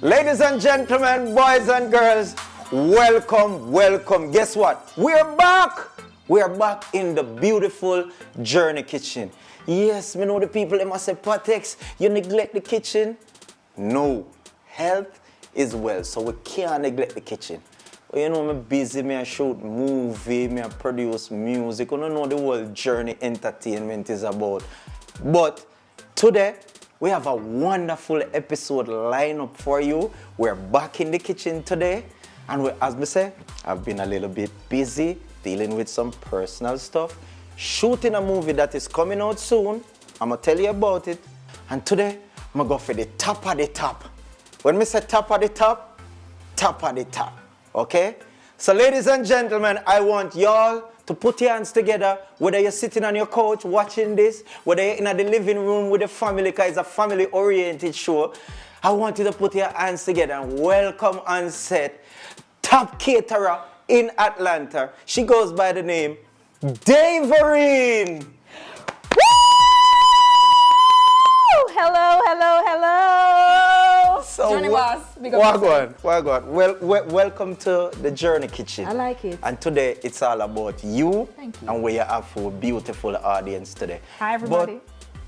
Ladies and gentlemen, boys and girls, welcome, welcome. Guess what? We're back. We're back in the beautiful Journey Kitchen. Yes, me know the people, they must say, Patex, you neglect the kitchen? No, health is wealth, so we can't neglect the kitchen. But you know, I'm busy, I shoot movie, I produce music. I don't know the whole Journey entertainment is about. But today, we have a wonderful episode lined up for you. We're back in the kitchen today. And as I say, I've been a little bit busy dealing with some personal stuff, shooting a movie that is coming out soon. I'm going to tell you about it. And today, I'm going to go for the top of the top. When I say top of the top, top of the top. Okay? So ladies and gentlemen, I want y'all to put your hands together, whether you're sitting on your couch watching this, whether you're in the living room with the family, because it's a family-oriented show. I want you to put your hands together and welcome on set top caterer in Atlanta. She goes by the name Daverine. Hello, hello, hello. So Journey boss. Wagwan. Well, welcome to the Journey Kitchen. I like it. And today it's all about you. Thank you. And we have for a beautiful audience today. Hi, everybody.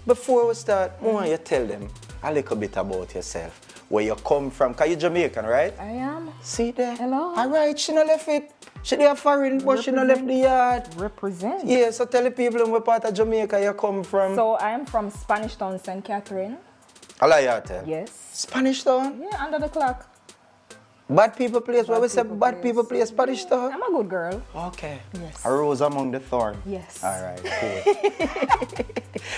But before we start, I want you to tell them a little bit about yourself. Where you come from. Because you're Jamaican, right? I am. See there? Hello. All right, she not left it. She there foreign, but she not left the yard. Represent. Yeah, so tell the people in what part of Jamaica you come from. So I am from Spanish Town, St. Catherine. Alayate. Yes. Spanish Town? Yeah, under the clock. Bad people place. Where we say bad people place Spanish Town? I'm a good girl. Okay. Yes. A rose among the thorn. Yes. All right, cool.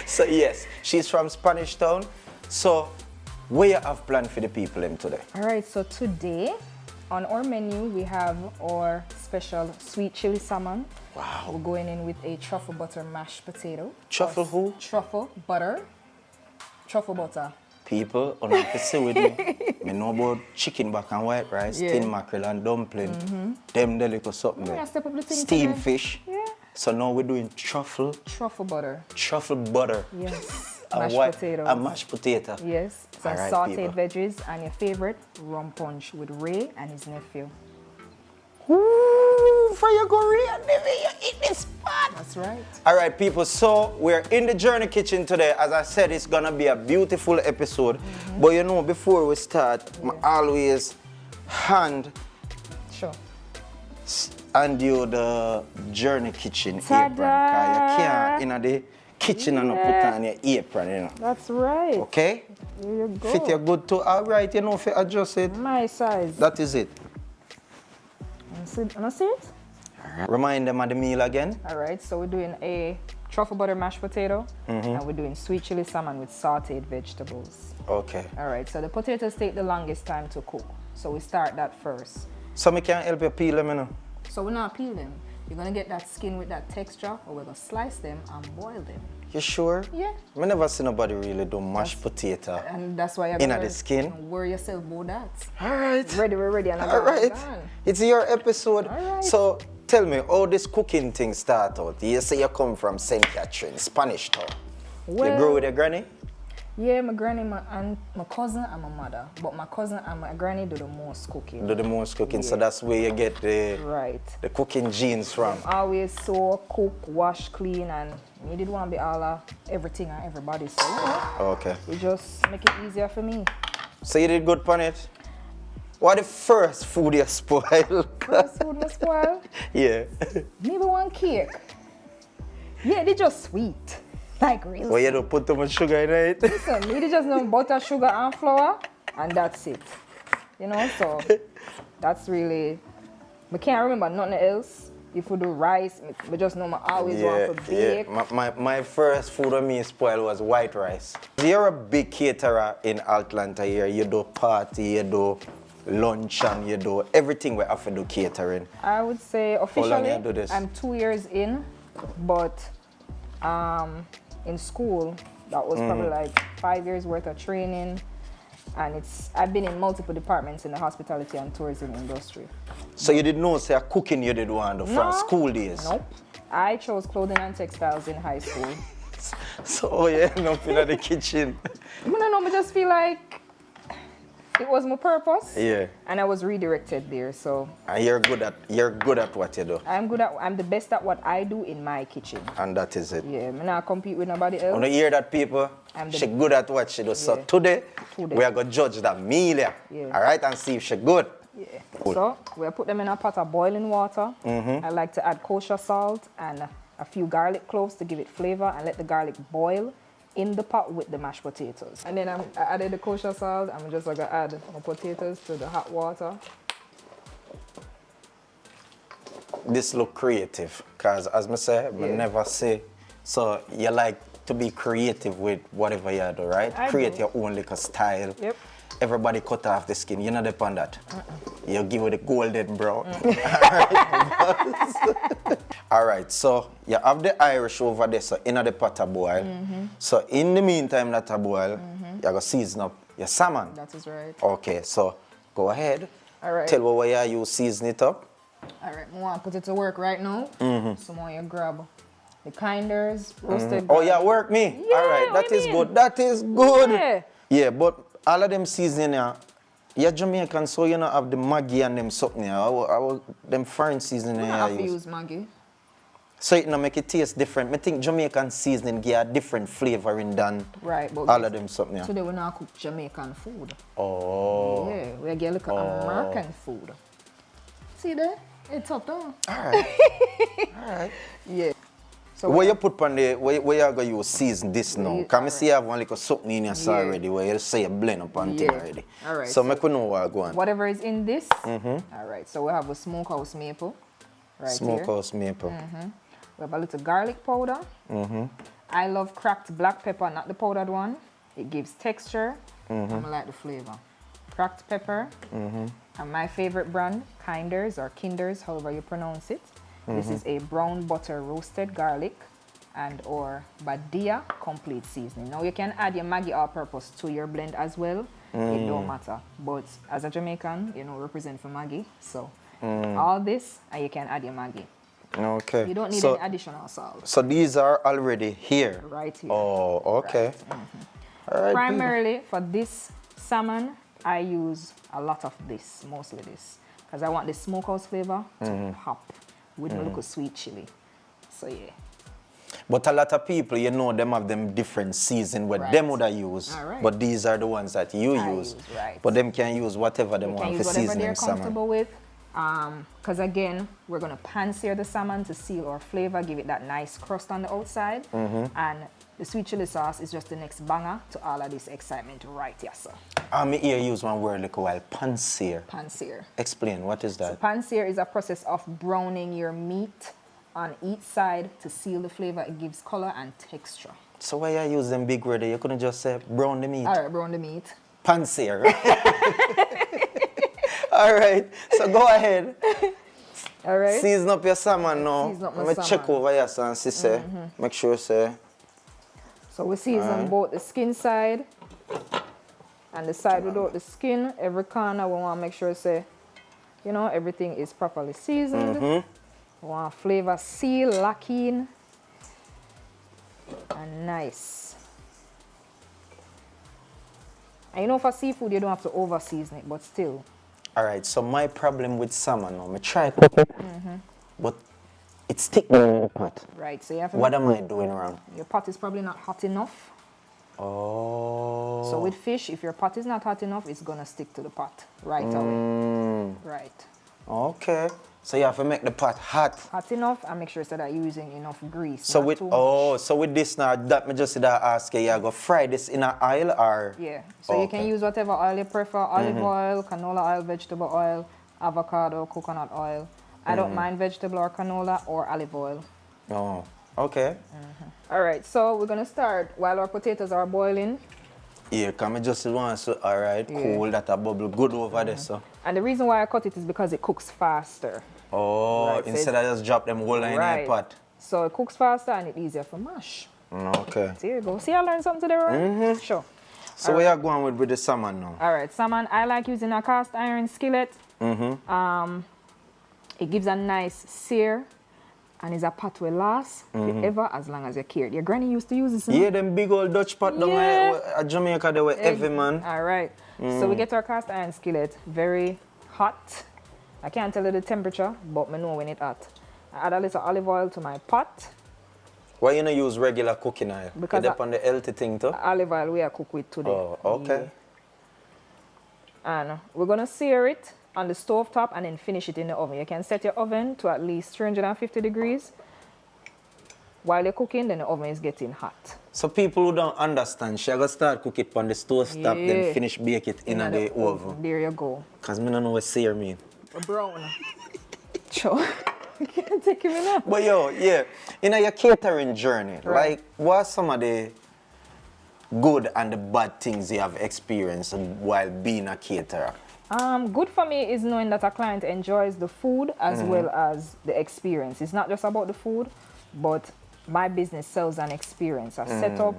So yes, she's from Spanish Town. So what you have planned for the people today? All right, so today on our menu we have our special sweet chili salmon. Wow. We're going in with a truffle butter mashed potato. Truffle who? Truffle butter. Truffle butter. People, on the see with me. I know about chicken back and white rice, Yeah. tin mackerel and dumpling. Them delicate something Yeah, there. step up the thing Steamed today. fish. Yeah. So now we're doing truffle Truffle butter. and Yes. Mashed white potatoes. and mashed potato. Yes. Some Alright, sauteed people. veggies and your favorite rum punch with Ray and his nephew. Ooh, for your Korean baby, you eat this spot. That's right. All right, people, so we're in the Journey Kitchen today. As I said, it's gonna be a beautiful episode. But you know, before we start, I always hand Sure. you the Journey Kitchen Ta-da! apron. 'Cause you can't in the kitchen and not put on your apron, you know. That's right. Okay? Here you go. Fit you good too. All right, you know, if you adjust it, My size. that is it. Wanna see it? Remind them of the meal again. All right, so we're doing a truffle butter mashed potato and we're doing sweet chili salmon with sauteed vegetables. Okay. All right, so the potatoes take the longest time to cook. So we start that first. So me can help you peel them, you know. So we're not peel them. You're gonna get that skin with that texture, or we're gonna slice them and boil them. You sure? Yeah. I never see nobody really do mashed potato. And that's why you're Inna gonna the skin? don't worry yourself about that. All right. Ready, we're ready. And I'm All right. done. It's your episode. All right. So tell me, how this cooking thing start out? You say you come from St. Catherine, Spanish Town. You Well- grew with your granny? Yeah, my granny, my aunt, my cousin, and my mother. But my cousin and my granny do the most cooking. Do the most cooking, so Yeah. that's where you get Right. the cooking genes from. Always sew, cook, wash, clean, and me did want to be all everything and everybody. So you know, Okay. we just make it easier for me. So you did good on it? What the first food you spoil? First food was spoil. Yeah. Maybe one cake. Yeah, they just sweet. Like really. Well, you don't put too much sugar in it. Listen, me they just know butter, sugar, and flour, and that's it. You know, so that's really. I can't remember nothing else. If we do rice, we just know I always want to bake. My first food on me spoiled was white rice. You're a big caterer in Atlanta here. You do party, you do luncheon, you do everything we have to do catering. I would say officially, long you do this? I'm 2 years in, but in school, that was probably like 5 years worth of training. And I've been in multiple departments in the hospitality and tourism industry. So you didn't know, say, cooking you did want to from school days? Nope. I chose clothing and textiles in high school. So, yeah, nothing in the kitchen. I don't know, I just feel like it was my purpose. Yeah. And I was redirected there, so. And you're good at what you do. I'm the best at what I do in my kitchen. And that is it. Yeah, I'm not compete with nobody else. When you hear that, people, she good at what she does. So today, we are going to judge that meal. Yeah. All right, and see if she good. Yeah. Good. So we'll put them in a pot of boiling water. I like to add kosher salt and a few garlic cloves to give it flavor, and let the garlic boil in the pot with the mashed potatoes. And then I added the kosher salt. I'm just going to add my potatoes to the hot water. This look creative, because as I say, we never say, so you like to be creative with whatever you do, right? Create your own little style. Yep. Everybody cut off the skin, you know depend on that. You give it the golden brown. All right, so you have the Irish over there, so in the pot to boil. So in the meantime that to boil, you're going to season up your salmon. That is right. Okay, so go ahead. All right. Tell me where you season it up. All right, I want to put it to work right now. So now you grab the kinders, roasted Oh, yeah, work me. Yeah, all right, that is good. That is good. Yeah. Yeah, but all of them seasoning, you're Jamaican, so you don't have the Maggi and them something. Them foreign seasoning. I have to use Maggi. So it make it taste different. I think Jamaican seasoning give a different flavoring than all of them something. Today we now cook Jamaican food. Oh. Yeah, we get a look at American food. See there? It's up there. All right. All right. Yeah. So where you put on the, where you going to use season this now? Can I see you have one little something in your sauce already where you say you blend up on thing already? All right. So make we know what going on. Whatever is in this. All right. So we have a smokehouse maple. Right here. Smokehouse maple. We have a little garlic powder. I love cracked black pepper, not the powdered one. It gives texture. And I like the flavor. Cracked pepper. And my favorite brand, Kinders or Kinders, however you pronounce it. This is a brown butter roasted garlic and or Badia complete seasoning. Now you can add your Maggi all-purpose to your blend as well. It don't matter. But as a Jamaican, you know, represent for Maggi. So all this, and you can add your Maggi. Okay. You don't need any additional salt. So these are already here? Right here. Oh, okay. Right. All right. Primarily for this salmon, I use a lot of this, mostly this. Because I want the smokehouse flavor to pop with a little sweet chili. So yeah. But a lot of people, you know, them have them different season what them would use. But these are the ones that you use. But them can use whatever them want for seasoning they're salmon. comfortable with. Because again, we're going to pan-sear the salmon to seal our flavor, give it that nice crust on the outside. And the sweet chili sauce is just the next banger to all of this excitement right here, sir. I'm here use one word like a while, pan-sear. Pan-sear. Explain, what is that? So pan-sear is a process of browning your meat on each side to seal the flavor. It gives color and texture. So why you use them big word? You couldn't just say brown the meat? All right, brown the meat. Pan-sear. All right, so go ahead. All right. Season up your salmon now. Season up my Let me check salmon. over your son, sister. Make sure, say. So we season both the skin side and the side without the skin. Every corner we want to make sure, say, you know, everything is properly seasoned. We want flavor seal, lock in, and nice. And you know, for seafood, you don't have to over season it, but still. All right, so my problem with salmon now, I try to cook it, but it's sticking in the pot. Right, so you have to. What am I doing wrong? Your pot is probably not hot enough. Oh. So with fish, if your pot is not hot enough, it's gonna stick to the pot right away. Right. Okay. So you have to make the pot hot. Hot enough, and make sure so that you're using enough grease. So not with too much. so with this now, that me just ask you, you go fry this in an oil or? Yeah. So you can use whatever oil you prefer: olive oil, canola oil, vegetable oil, avocado, coconut oil. I don't mind vegetable or canola or olive oil. Oh, okay. All right. So we're gonna start while our potatoes are boiling. Yeah, can I just want so all right, cool, that a bubble good over there, so. And the reason why I cut it is because it cooks faster. Oh, Right, so instead of just drop them whole in the pot. So it cooks faster and it's easier for mash. Okay. So here you go. See, I learned something today, right? Sure. So where you going with the salmon now? All right, salmon. I like using a cast iron skillet. It gives a nice sear, And it's a pot will last forever as long as you care. Your granny used to use this. Yeah, them big old Dutch pot down at Jamaica, they were heavy, man. All right. So we get our cast iron skillet very hot. I can't tell you the temperature, but I know when it's hot. I add a little olive oil to my pot. Why you not use regular cooking oil? Because you dip on the healthy thing too? Olive oil we are cook with today. Oh, okay. Yeah. And we're gonna sear it on the stove top and then finish it in the oven. You can set your oven to at least 350 degrees. While you're cooking, then the oven is getting hot. So people who don't understand, she gonna start cook it on the stove top, then finish bake it in the oven. There you go. Cause me don't know what sear mean. Brown. Sure. You can't take me now. But yo, yeah, in your catering journey, like what are some of the good and the bad things you have experienced while being a caterer? Good for me is knowing that a client enjoys the food as well as the experience. It's not just about the food, but my business sells an experience, a setup.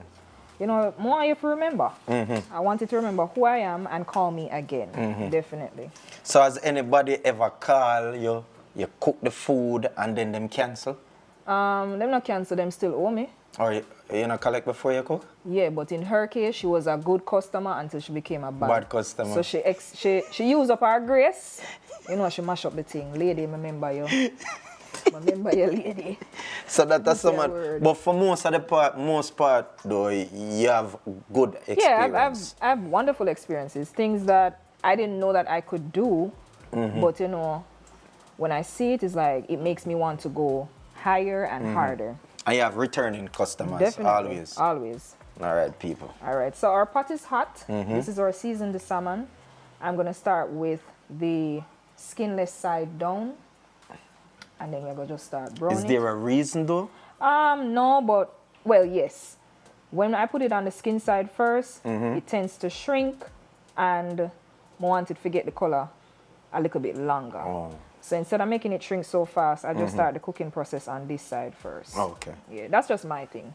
You know, more you have to remember. I want you to remember who I am and call me again, definitely. So has anybody ever called you, you cook the food and then them cancel? Them not cancel, them still owe me. Or you not collect before you cook? Yeah, but in her case, she was a good customer until she became a bad customer. So she used up her grace. You know, she mash up the thing. Lady, I remember you. Remember your lady. So that's someone. But for most part though, you have good experience. Yeah, I have wonderful experiences. Things that I didn't know that I could do, but you know, when I see it, it's like it makes me want to go higher and harder. And you have returning customers. Definitely. Always. All right, people. All right, so our pot is hot. This is our seasoned salmon. I'm gonna start with the skinless side down. And then we're going to just start browning. Is there a reason though? No, but, well, yes. When I put it on the skin side first, it tends to shrink and I want it to get the color a little bit longer. Oh. So instead of making it shrink so fast, I just start the cooking process on this side first. Okay. Yeah, that's just my thing.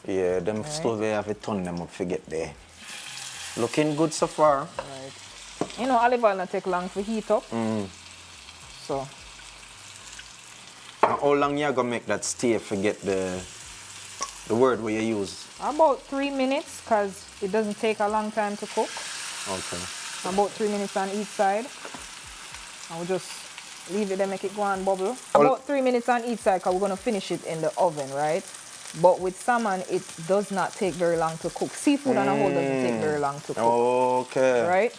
Yeah, them stove have a ton them up, forget there. Looking good so far. Right. You know, olive oil not take long to heat up. So. And how long you gonna make that stay? Forget the word where you use. About 3 minutes, because it doesn't take a long time to cook. Okay. About 3 minutes on each side. I will just leave it there, make it go and bubble. About 3 minutes on each side, because we're gonna finish it in the oven, right? But with salmon, it does not take very long to cook. Seafood on a whole doesn't take very long to cook. Okay. Right?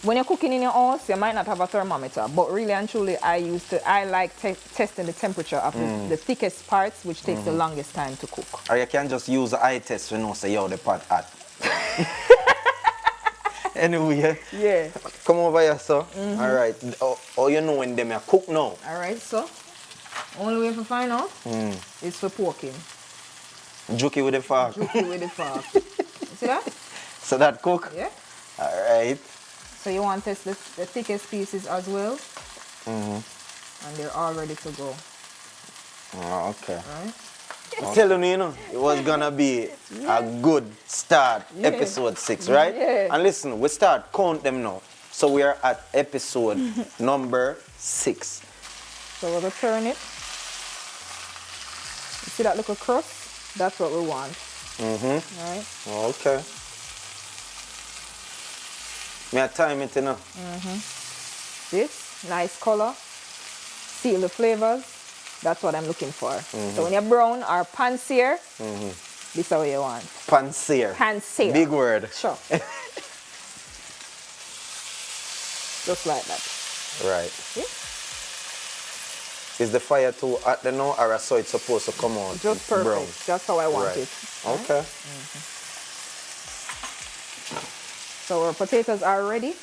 When you're cooking in your house, you might not have a thermometer, but really and truly, I like testing the temperature of the thickest parts, which takes the longest time to cook. Or you can just use the eye test to know, say, yo, the pot hot. Anyway, yeah. Come over here, sir. All right. Oh, you know when them are cook now. All right, so only way to find out is for poking. Jokey with the fork. Jokey with the fork. You see that? So that cook? Yeah. All right. So you want to test the thickest pieces as well. And they're all ready to go. Oh, okay. Right? I'm telling you, you know, it was gonna be a good start, episode 6, right? Yeah. And listen, we start count them now. So we are at episode number 6. So we're gonna turn it. You see that little crust? That's what we want. Right? Okay. May I time it, you know? This, nice color. Seal the flavors. That's what I'm looking for. So when you're brown or pan-sear, this is what you want. Pan-sear. Pan-sear. Big word. Sure. Just like that. Right. Yeah. Is the fire too hot now, or so it's supposed to come out just perfect. brown? That's how I want it. Okay. So our potatoes are ready.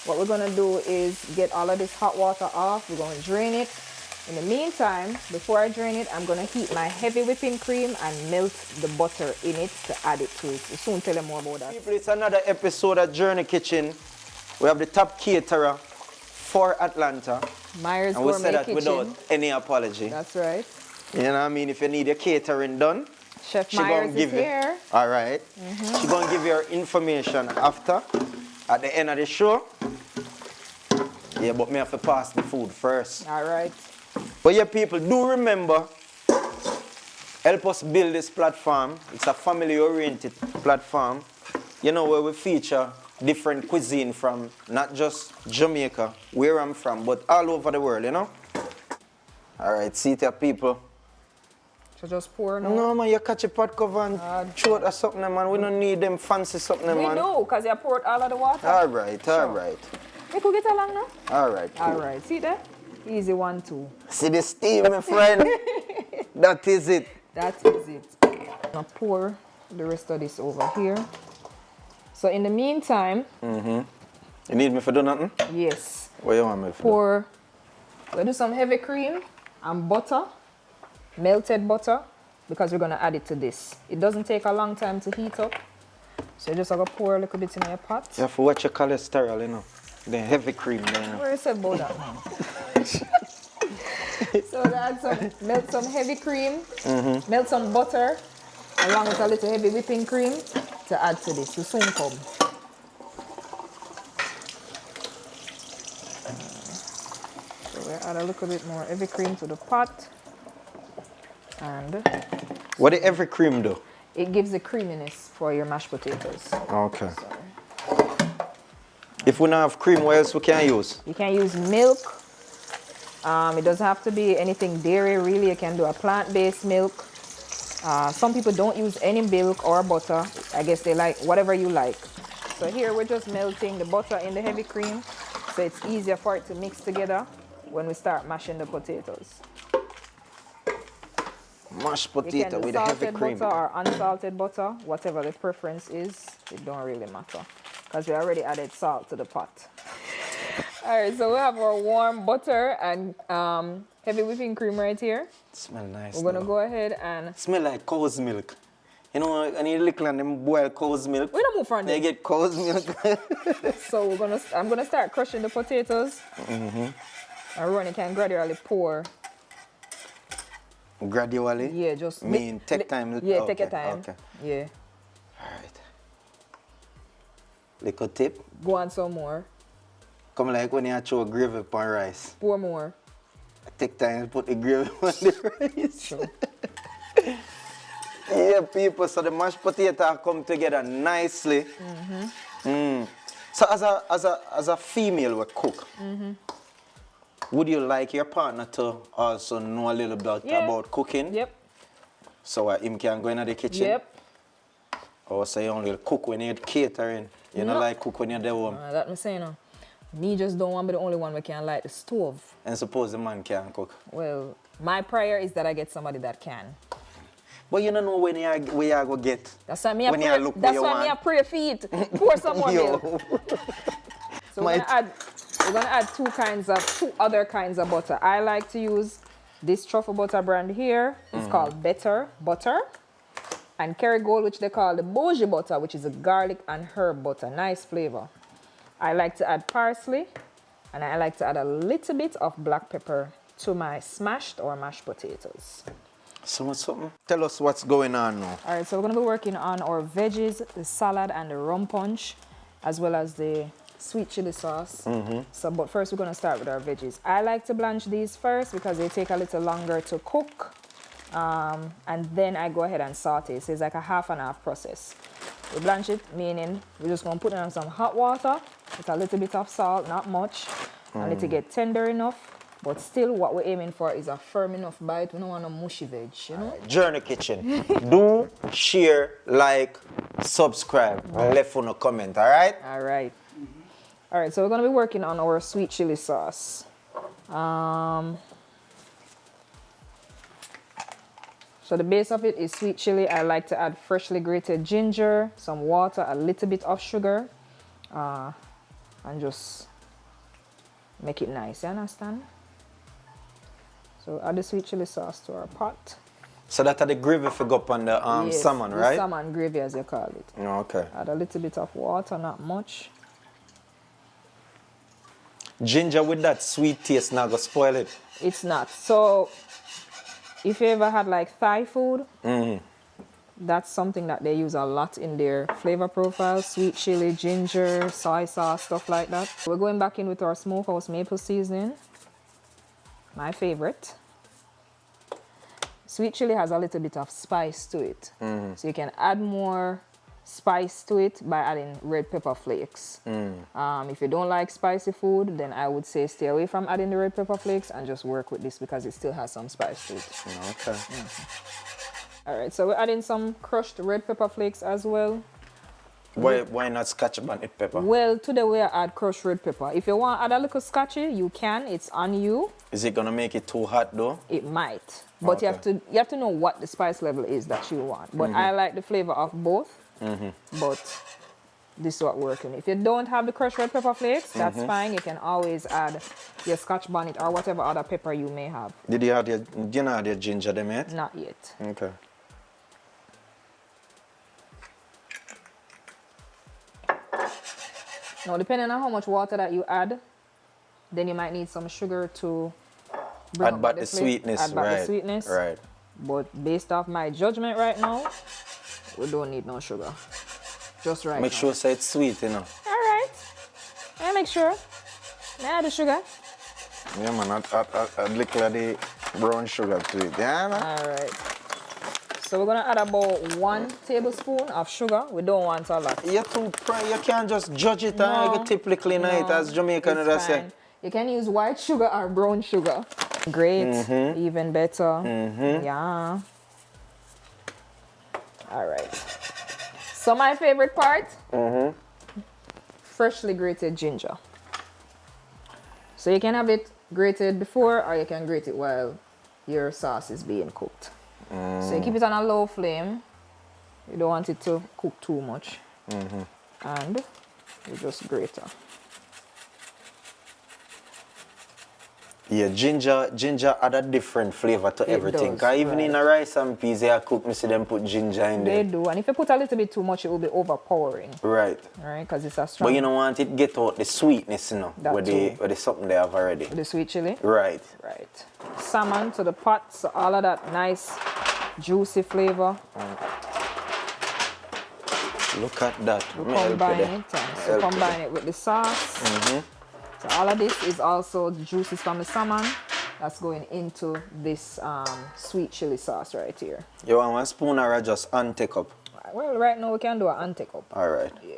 What we're gonna do is get all of this hot water off. We're gonna drain it. In the meantime, before I drain it, I'm gonna heat my heavy whipping cream and melt the butter in it to add it to it. We'll soon tell you more about that. People, it's another episode of Journey Kitchen. We have the top caterer for Atlanta. Myers and we Gourmet say that Kitchen. without any apology. That's right. You know what I mean? If you need your catering done, Chef Myers is here. All right. She's going to give you her information after, at the end of the show. Yeah, but me have to pass the food first. All right. But yeah, people, do remember, help us build this platform. It's a family-oriented platform, you know, where we feature different cuisine from not just Jamaica, where I'm from, but all over the world, you know? All right, see there, people. So just pour now? No, man, you catch a pot cover and throw it or something, man. We don't need them fancy something, man. We do, because you poured all of the water. All right, all right. We could get along now? All right, cool. All right, see there? Easy 1, 2. See the steam, my friend? That is it. That is it. Now pour the rest of this over here. So in the meantime... You need me for do nothing? Yes. What you want me for? Pour... We'll do some heavy cream and butter. Melted butter. Because we're going to add it to this. It doesn't take a long time to heat up. So you just have to pour a little bit in your pot. You have to watch your cholesterol, you know. The heavy cream there. Where is it about that, man? So add melt some heavy cream, melt some butter, along with a little heavy whipping cream to add to this. We soon come. So we add a little bit more heavy cream to the pot. And what did every cream do? it gives the creaminess for your mashed potatoes. Okay. If we don't have cream, what else we can use? You can use milk. It doesn't have to be anything dairy, really. You can do a plant-based milk. Some people don't use any milk or butter. I guess they like whatever you like. So here we're just melting the butter in the heavy cream, so it's easier for it to mix together when we start mashing the potatoes. Mashed potato with the heavy cream. Butter or unsalted butter, whatever the preference is, it don't really matter, because we already added salt to the pot. All right, so we have our warm butter and heavy whipping cream right here. Smell nice. We're gonna go ahead and smell like cow's milk. You know, and you look like them boil cow's milk. we don't move from They there. get cow's milk. So I'm gonna start crushing the potatoes. And Ronnie can gradually pour. Gradually? Yeah, just take time. Yeah, okay, take your time. Okay. Yeah. All right. Little tip. Go on some more. Come like when you throw gravy upon rice. Pour more. Take time to put the gravy on the rice. Sure. Yeah, people, so the mashed potato come together nicely. So as a female we cook, would you like your partner to also know a little bit about cooking? Yep. So him can go in the kitchen? Yep. Or so you only cook when you're catering? You don't like cook when you're there home? That me say now. Me just don't want to be the only one who can light the stove. And suppose the man can't cook? Well, my prayer is that I get somebody that can. But you don't know when you are going to get. That's why me when pray, you look that's where why you me pray feet. Pour some more milk. So we're gonna add two other kinds of butter. I like to use this Truffle butter brand here. It's called Better Butter. And Kerrygold, which they call the bougie butter, which is a garlic and herb butter. Nice flavor. I like to add parsley, and I like to add a little bit of black pepper to my smashed or mashed potatoes. Something. Tell us what's going on now. All right, so we're gonna be working on our veggies, the salad and the rum punch, as well as the sweet chili sauce. So, but first we're gonna start with our veggies. I like to blanch these first because they take a little longer to cook. And then I go ahead and saute. So it's like a half and half process. We blanch it, meaning we're just gonna put it in some hot water with a little bit of salt, not much, and let it get tender enough. But still, what we're aiming for is a firm enough bite. We don't want a mushy veg, you know? Journey Kitchen. Do, share, like, subscribe, and left on a comment, all right? All right. All right, so we're going to be working on our sweet chili sauce. So the base of it is sweet chili. I like to add freshly grated ginger, some water, a little bit of sugar, and just make it nice, you understand? So add the sweet chili sauce to our pot. So that's the gravy for go up on the Yes, salmon, the right? salmon gravy, as you call it. Oh, okay. Add a little bit of water, not much. Ginger with that sweet taste not gonna spoil it. It's not. So if you ever had like Thai food, That's something that they use a lot in their flavor profile. Sweet chili, ginger, soy sauce, stuff like that. We're going back in with our smokehouse maple seasoning. My favorite. Sweet chili has a little bit of spice to it. So you can add more spice to it by adding red pepper flakes. If you don't like spicy food, then I would say stay away from adding the red pepper flakes and just work with this because it still has some spice to it. Okay. All right, so we're adding some crushed red pepper flakes as well. Why not scotch bonnet pepper? Well, today we add crushed red pepper. If you want to add a little scotchy, you can. It's on you. Is it gonna make it too hot though? It might, but Okay. you have to know what the spice level is that you want. But I like the flavor of both. But this is what we're working. If you don't have the crushed red pepper flakes, that's fine. You can always add your scotch bonnet or whatever other pepper you may have. Did you add your ginger them yet? Not yet. Okay. Now, depending on how much water that you add, then you might need some sugar to bring Add up back the flavor. sweetness, Add back right? the sweetness. Right. But based off my judgment right now, we don't need no sugar. Just right Make now. sure say it's sweet, you know. All right. I make sure. I add the sugar. Yeah, man. Add little of the brown sugar to it. Yeah, man. All right. So we're gonna add about 1 tablespoon of sugar. We don't want a lot. You can't just judge it and No, you typically know it as Jamaican it's would say. fine. You can use white sugar or brown sugar. Great, even better. Yeah. All right. So my favorite part, freshly grated ginger. So you can have it grated before or you can grate it while your sauce is being cooked. So you keep it on a low flame. You don't want it to cook too much. And you just grate it. Yeah, ginger add a different flavor to everything. does, 'Cause even right. in a rice and peas, they cook, me see them put ginger in They there. do. And if you put a little bit too much, it will be overpowering. Right. Right? Because it's a strong. But you don't want it get out the sweetness, you know, That with too. the something they have already. The sweet chili. Right. Right. Salmon to the pot. So all of that nice, juicy flavor. Look at that. We Me help you combine there. it. And so Help you combine it with the sauce. So all of this is also the juices from the salmon that's going into this sweet chili sauce right here. there. You want 1 spoon or just take up? Well, right now we can do an ante cup. All right. Yeah,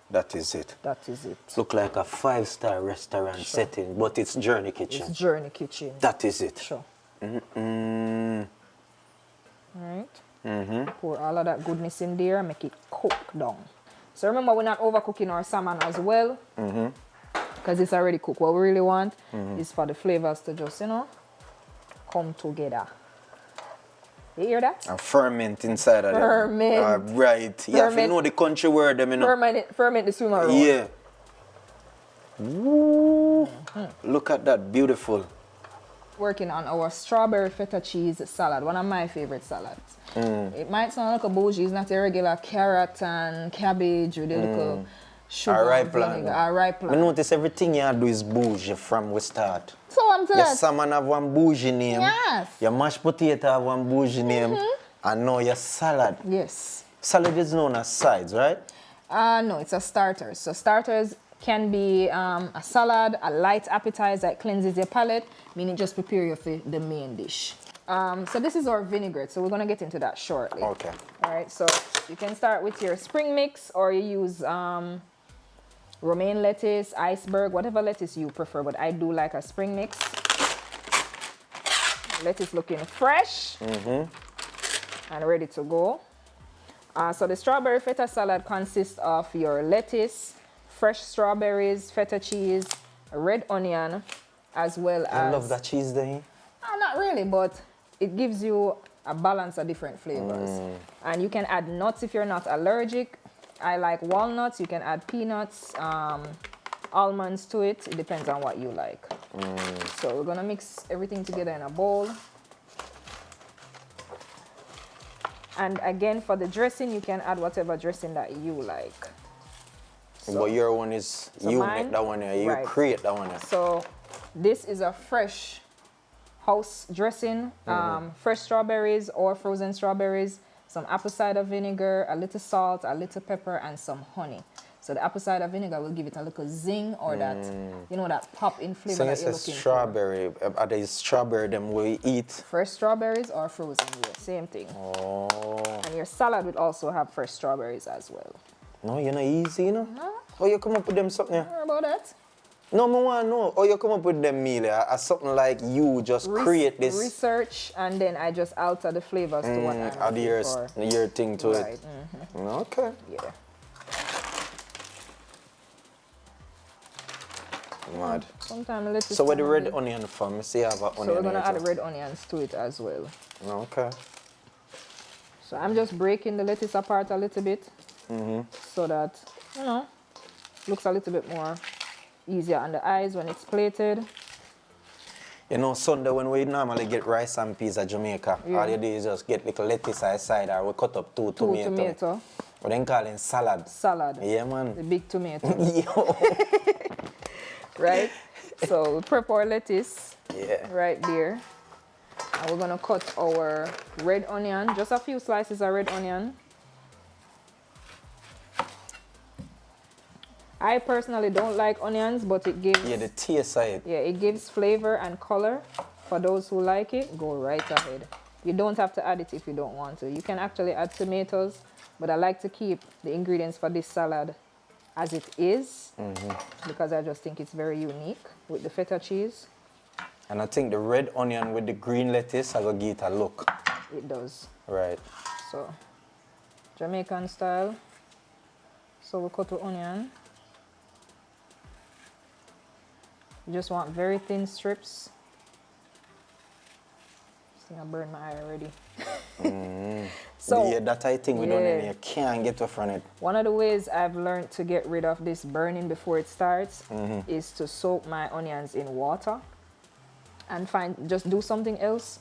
That is it. that is it. Look like a 5-star restaurant setting, but it's Journey Kitchen. It's Journey Kitchen. That is it. Sure. Mm. Right. Pour all of that goodness in there and make it cook down. So remember, we're not overcooking our salmon as well, because it's already cooked. What we really want is for the flavors to just, come together. You hear that? And ferment inside of Ferment. them. Right. You have to Ferment. know the country word, them, you know. Ferment the swim around. Yeah. Woo. Look at that, beautiful. Working on our strawberry feta cheese salad, one of my favorite salads. It might sound like a bougie, it's not a regular carrot and cabbage with a little sugar All right, and vinegar. plan. All right, I plan. notice everything you do is bougie from we start. So I'm telling Your you. salmon have one bougie name. Yes. Your mashed potato have one bougie name. And now your salad. Yes. Salad is known as sides, right? No, it's a starter. So starters can be a salad, a light appetizer that cleanses your palate, meaning just prepare you for the main dish. So this is our vinaigrette, so we're gonna get into that shortly. Okay. All right, so you can start with your spring mix or you use romaine lettuce, iceberg, whatever lettuce you prefer, but I do like a spring mix. Lettuce looking fresh and ready to go. So the strawberry feta salad consists of your lettuce, fresh strawberries, feta cheese, red onion, as well as... I love that cheese there. Not really, but it gives you a balance of different flavors. And you can add nuts if you're not allergic. I like walnuts. You can add peanuts, almonds to it. It depends on what you like. So we're gonna mix everything together in a bowl. And again, for the dressing, you can add whatever dressing that you like. But your one is, So you mine- make that one here, you right. create that one here. So this is a fresh house dressing, fresh strawberries or frozen strawberries, some apple cider vinegar, a little salt, a little pepper, and some honey. So the apple cider vinegar will give it a little zing or that, you know, that pop in flavor So that it's you're a looking strawberry. Are these strawberry them we eat? for. Fresh strawberries or frozen, yeah, same thing. Oh. And your salad would also have fresh strawberries as well. No, you're not easy, you know? No, How you come up with them something? don't worry about that. No, I want to know how you come up with them meal. As something like you just create this. Research, and then I just alter the flavors to what I'm Add looking for. your thing to Right, it. Okay. yeah. Mad. Sometimes lettuce. So where the red can be- onion from? See, I have an onion. So we're gonna here add too. red onions to it as well. Okay. So I'm just breaking the lettuce apart a little bit, so that, you know, looks a little bit more easier on the eyes when it's plated. You know, Sunday when we normally get rice and peas at Jamaica, all you do is just get little lettuce aside or we cut up two tomatoes. We then call it salad. Salad. Yeah, man. The big tomato. Yo. Right? So we prep our lettuce Yeah. right there. And we're gonna cut our red onion, just a few slices of red onion. I personally don't like onions, but it gives Yeah, the taste of it. yeah, it gives flavor and color. For those who like it, go right ahead. You don't have to add it if you don't want to. You can actually add tomatoes, but I like to keep the ingredients for this salad as it is because I just think it's very unique with the feta cheese. And I think the red onion with the green lettuce, I go give it a look. It does. Right. So, Jamaican style. So we cut the onion. You just want very thin strips. I think I burned my eye already. So, yeah, that I think we don't need. You can't get off from it. one of the ways I've learned to get rid of this burning before it starts is to soak my onions in water and just do something else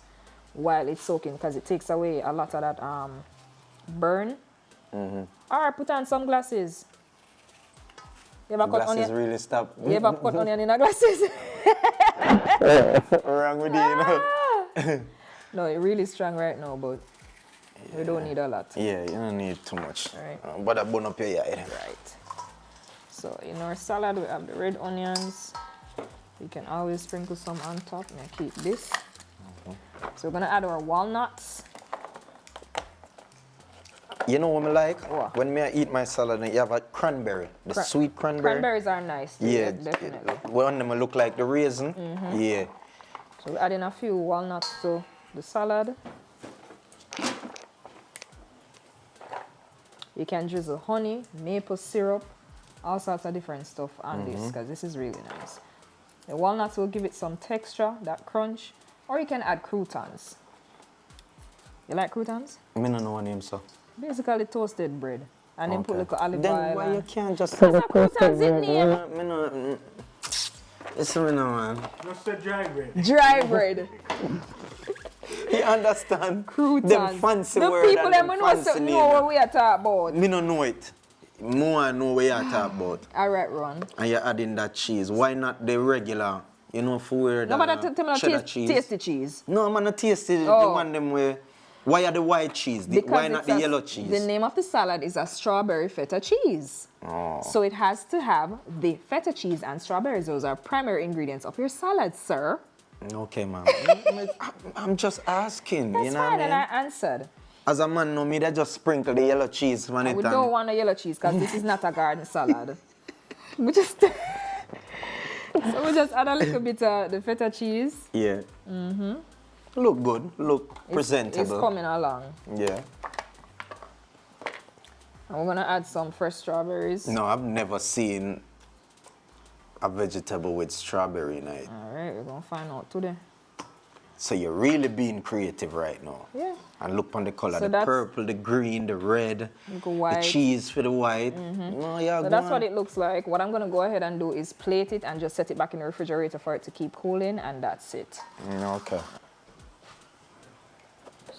while it's soaking because it takes away a lot of that burn. Or put on some glasses. You ever cut Glasses onion? really stop. You ever cut onion in a glasses? Wrong with you, you know? No, it's really strong right now, but we don't need a lot. Yeah, you don't need too much. Right. But I burn up your eye. Right. So in our salad, we have the red onions. You can always sprinkle some on top. And I keep this. So we're gonna add our walnuts. You know what I like? What? When I eat my salad, you have a cranberry, the sweet cranberry. Cranberries are nice. Too, Yeah, definitely. one of them look like the raisin. Yeah. So we're adding a few walnuts to the salad. You can drizzle honey, maple syrup, all sorts of different stuff on this because this is really nice. The walnuts will give it some texture, that crunch, or you can add croutons. You like croutons? I don't know what name, so. Basically toasted bread. And then put little olive Then oil. why and- you can't just... That's a croutons in name. It's me no, man. What's the dry bread? Dry bread. You understand? Croutons. Them fancy the word people and them them know fancy something name. know what we are talking about. Me don't know it. More I know what you're talking about. All right, Ron. And you're adding that cheese. Why not the regular, you know, for No, but that cheddar tasty cheese. No, man, not tasty. The Oh. one them where... Why are the white cheese? Why not the yellow cheese? The name of the salad is a strawberry feta cheese. Oh. So it has to have the feta cheese and strawberries. Those are primary ingredients of your salad, sir. Okay, man. I'm just asking, That's you know fine, what I and mean? I answered. As a man, no, me they just sprinkle the yellow cheese on it. We and- don't want a yellow cheese because this is not a garden salad. we just so we just add a little bit of the feta cheese. Yeah. Look good, look presentable. It's coming along. Yeah. And we're gonna add some fresh strawberries. No, I've never seen a vegetable with strawberry in it. All right, we're gonna find out today. So you're really being creative right now. Yeah. And look on the color, So the that's- purple, the green, the red, Look white. the cheese for the white. No, yeah, So that's what it looks like. What I'm gonna go ahead and do is plate it and just set it back in the refrigerator for it to keep cooling, and that's it. Okay.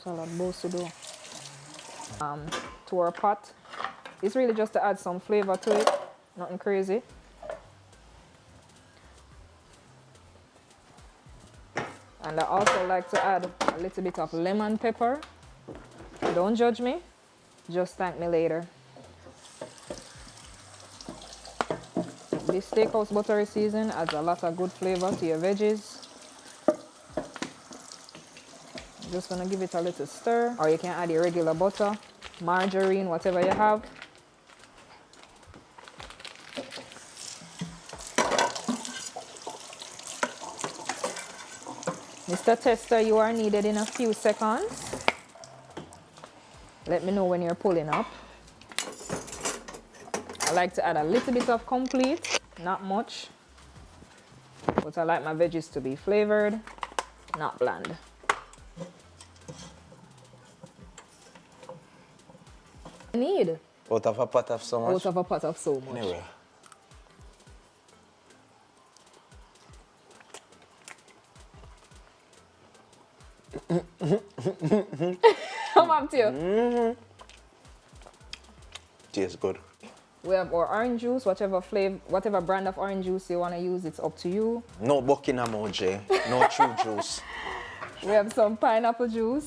Salad bowl to do. To our pot. It's really just to add some flavor to it. Nothing crazy. And I also like to add a little bit of lemon pepper. Don't judge me. Just thank me later. This steakhouse buttery season adds a lot of good flavor to your veggies. I'm just gonna give it a little stir, or you can add your regular butter, margarine, whatever you have. Mr. Tester, you are needed in a few seconds. Let me know when you're pulling up. I like to add a little bit of complete, not much. But I like my veggies to be flavored, not bland. Need. Out of a pot of so much? Out of a pot of so much. Anyway. Come up to you. Tastes good. We have our orange juice, whatever flavor, whatever brand of orange juice you want to use, it's up to you. No Buckingham OJ, no true juice. We have some pineapple juice,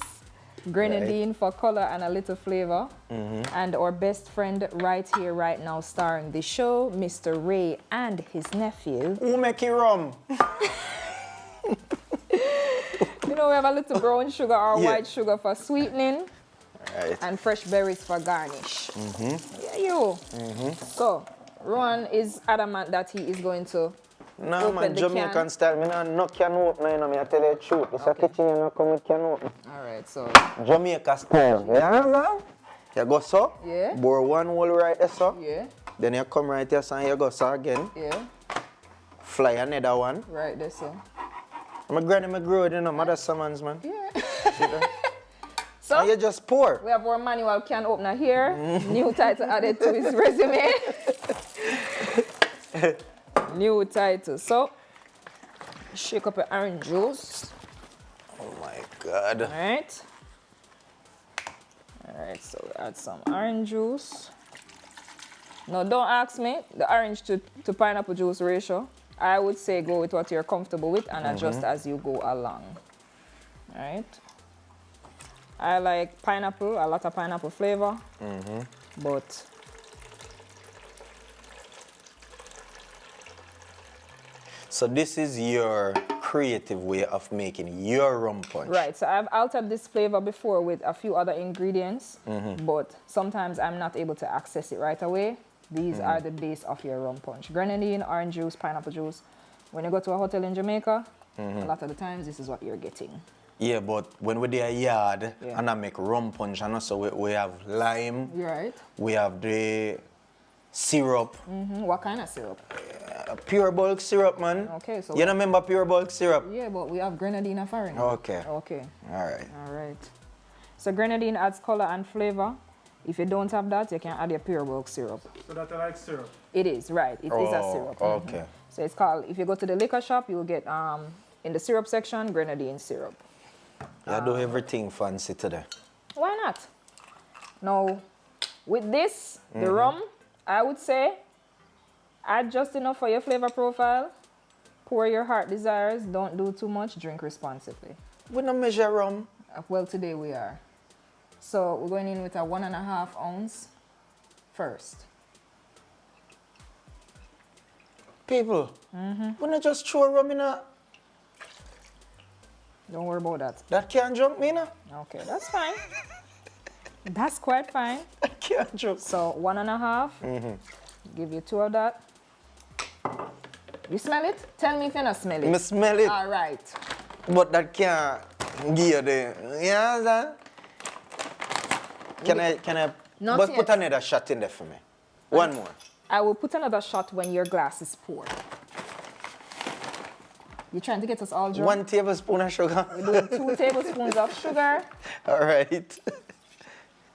grenadine for color and a little flavor. And our best friend right here, right now, starring the show, Mr. Ray and his nephew. Who make it rum? You know, we have a little brown sugar or Yeah. white sugar for sweetening. Right. And fresh berries for garnish. Yeah, you. So, Ron is adamant that he is going to No, open man, the Jamaican can. style. Me no can open, you know, me I tell you the truth. It's a kitchen, you know, come with can open. All right, so, Jamaica style. Yeah, man? You go so. Yeah. Bore one hole right there, so. yeah, Then you come right here, so you go so again. yeah, Fly another one. right there, so. My granny, my grow, you know, mother summons, man. Yeah. See that? So, And you just pour. we have our manual can opener here. New title added to his resume. New title. So, shake up your orange juice. Oh my God. All right. All right, so we add some orange juice. Now, don't ask me the orange to pineapple juice ratio. I would say go with what you're comfortable with and adjust as you go along. All right. I like pineapple, a lot of pineapple flavor, but So this is your creative way of making your rum punch. right. So I've altered this flavor before with a few other ingredients, but sometimes I'm not able to access it right away. These are the base of your rum punch: grenadine, orange juice, pineapple juice. When you go to a hotel in Jamaica, a lot of the times this is what you're getting. Yeah, but when we're there yard Yeah. and I make rum punch, and also we have lime, You're right. we have the syrup, What kind of syrup? pure bulk syrup, man. Okay, so You don't remember pure bulk syrup? yeah, but we have grenadine and foreign. Okay. Okay. All right. All right. So grenadine adds color and flavor. If you don't have that, you can add your pure bulk syrup. So that I like syrup. It is, right. It is a syrup. Okay. So it's called, if you go to the liquor shop, you'll get, in the syrup section, grenadine syrup. You do everything fancy today. Why not? Now, with this, the rum, I would say, add just enough for your flavor profile. Pour your heart desires. Don't do too much. Drink responsibly. We don't measure rum. Well, today we are. So we're going in with a 1.5 ounce first. People, we not just throw rum in a... Don't worry about that. That can't drunk me, no? Okay, that's fine. That's quite fine. That can't drunk. So 1.5. Give you 2 of that. You smell it? Tell me if you not smell it. Me smell it, All right. but that can't give you the... You understand? Can I... Not but yet. put another shot in there for me. One more. I will put another shot when your glass is poured. You trying to get us all drunk? 1 tablespoon of sugar. We're doing 2 tablespoons of sugar, All right.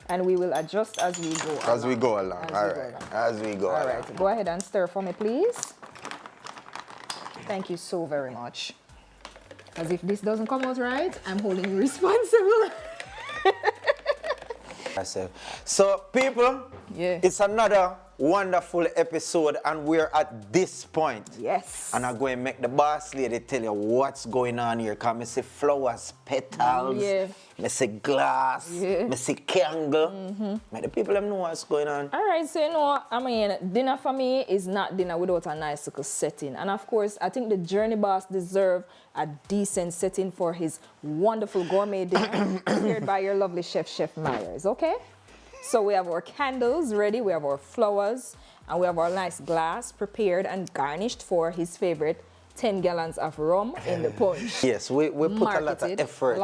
and we will adjust as we go. As we go along. As All we go right. along. As we go All along. right, go ahead and stir for me, please. Thank you so very much. As if this doesn't come out right, I'm holding you responsible. So, people, Yeah. it's another wonderful episode, and we're at this point. Yes. And I'm going to make the boss lady tell you what's going on here. Because I see flowers, petals, I see glass, I see candle. Make the people them know what's going on. All right, so you know, I mean, dinner for me is not dinner without a nice little setting. And of course, I think the Journey Boss deserves a decent setting for his wonderful gourmet dinner prepared by your lovely Chef Myers, okay? So we have our candles ready, we have our flowers, and we have our nice glass prepared and garnished for his favorite 10 gallons of rum in the punch. Yes, we put a lot of effort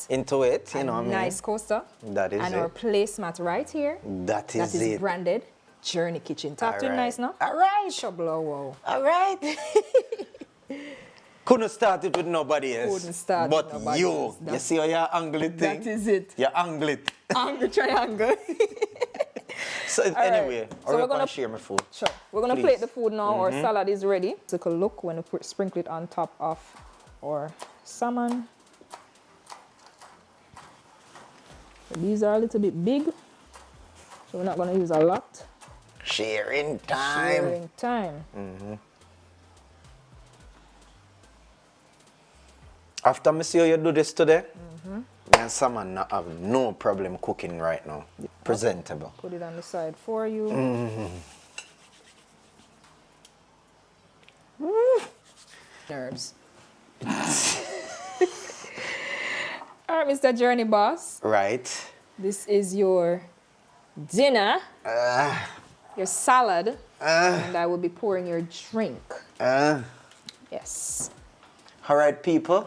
into it, you know what I mean? Nice coaster. That is and it. our placemat right here. That is it. Branded Journey Kitchen. Talk to you nice now. All right. Shablowo. All right. Couldn't start it with nobody else. Couldn't start but with nobody you. else. You see how you angle it thing? That is it. You angle it. Angle triangle. So anyway, so we're gonna share my food. Sure. We're gonna plate the food now. Our salad is ready. Take a look when we sprinkle it on top of our salmon. So these are a little bit big, so we're not gonna use a lot. Sharing time. Sharing time. After I see how you do this today, me and salmon not have no problem cooking right now. Presentable. Put it on the side for you. Nerves. All right, Mr. Journey Boss. Right. This is your dinner, your salad, and I will be pouring your drink. Yes. All right, people.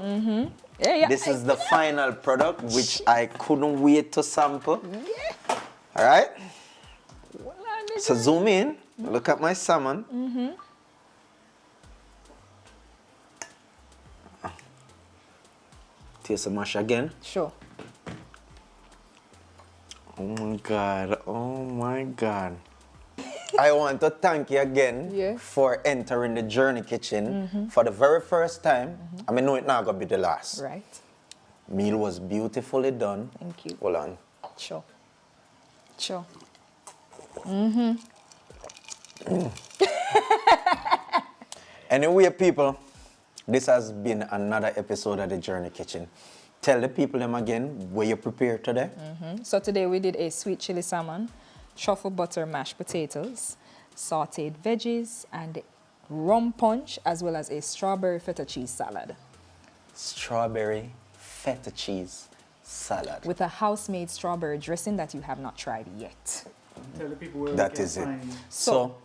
Yeah. This is the final product, which I couldn't wait to sample. Yeah. All right. So zoom in. Look at my salmon. Taste the mash again. Sure. Oh my God. Oh my God. I want to thank you again for entering the Journey Kitchen for the very first time. I mean, know it not gonna be the last. Right. Meal was beautifully done. Thank you. Hold on. Sure. Anyway, people, this has been another episode of the Journey Kitchen. Tell the people them again what you prepared today. So today we did a sweet chili salmon, truffle butter mashed potatoes, sauteed veggies, and rum punch, as well as a strawberry feta cheese salad. Strawberry feta cheese salad. With a house-made strawberry dressing that you have not tried yet. Tell the people where That we can is it. find you. So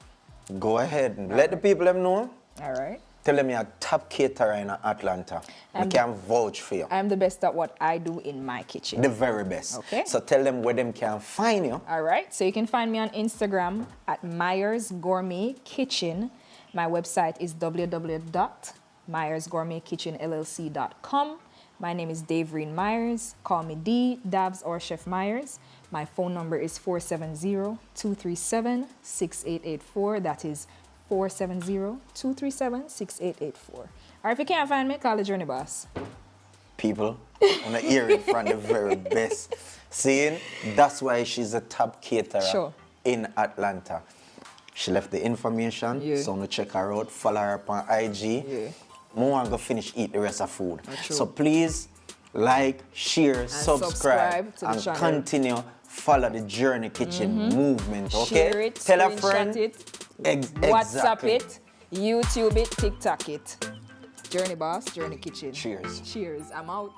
go ahead and let the people them know. All right. Tell them you're a top caterer in Atlanta. We can vouch for you. I'm the best at what I do in my kitchen. The very best. Okay. So tell them where them can find you. All right. So you can find me on Instagram at Myers Gourmet Kitchen. My website is www.myersgourmetkitchenllc.com. My name is Davreen Myers. Call me D, Dabs, or Chef Myers. My phone number is 470-237-6884. That is 470-237-6884. Or if you can't find me, call the Journey Boss. People, on the hear it from the very best. Seeing, that's why she's a top caterer in Atlanta. She left the information, so I'm gonna check her out, follow her up on IG. More I'm gonna finish eat the rest of food. So please like, share, subscribe to the channel. Continue follow the Journey Kitchen movement. Okay, Share it, tell a friend. it, WhatsApp it, YouTube it, TikTok it. Journey Boss, Journey Kitchen. Cheers. Cheers. I'm out.